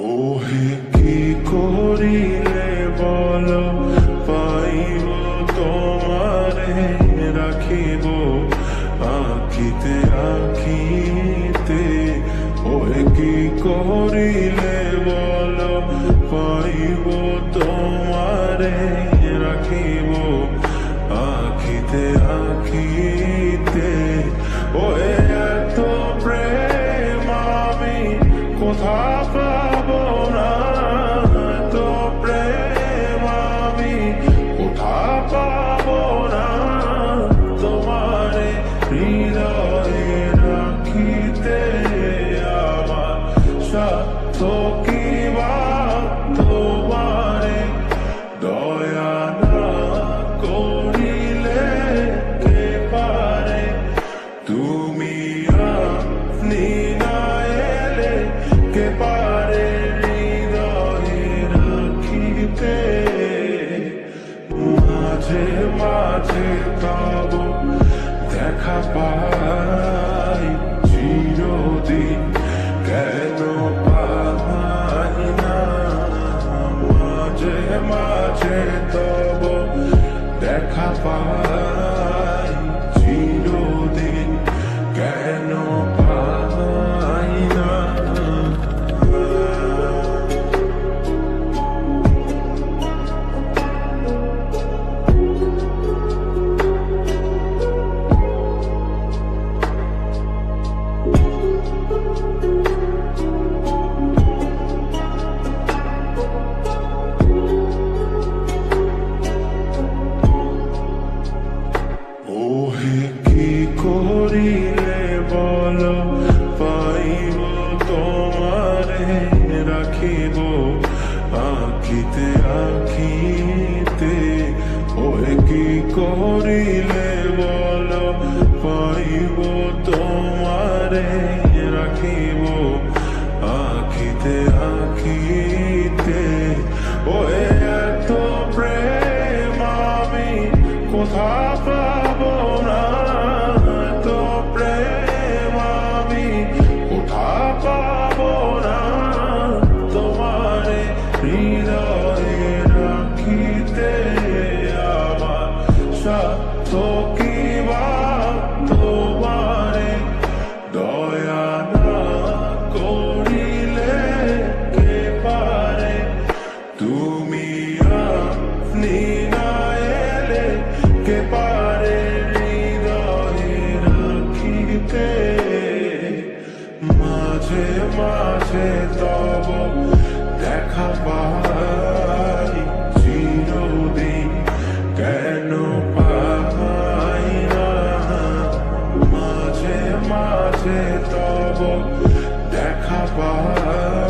ওহে কি করিলে বল পাইব তোমারে রাখিব আখিতে আখিতে। ওহে কি করিলে বল পাইব তোমারে রাখিব আখিতে আখিতে। ওহে এত প্রেম আমি কোথা পাবো না, এত প্রেম আমি কোথা পাবো না। তোমারে হৃদয়ে রাখিতে আমার সাধ্য কি বা তোমারে দয়া না করিলে কে পারে। তুমি আপনি না এলে কে পারে হৃদয়ে রাখিতে। মাঝে মাঝে তব দেখা পাই চিরদিন কেন পাই না। মাঝে মাঝে তব দেখা পাই চিরদিন কেন পাই না। ওহে কি করিলে বল পাইব তোমারে রাখিব আখিতে আখিতে। ওহে কি করিলে বল পাইব তোমারে রাখিব আখিতে আখিতে। ওহে এত প্রেম আমি কোথা পাবো না, এত প্রেম আমি কোথা পাবো না। তোমারে হৃদয়ে রাখিতে আমার সাধ্য কি বা তোমারে দয়া না করিলে কে পারে। তুমি আপনি না এলে কে পারে হৃদয়ে রাখিতে। মাঝে মাঝে তব দেখা পাই চিরদিন কেন পাই না। মাঝে মাঝে তব দেখা পাই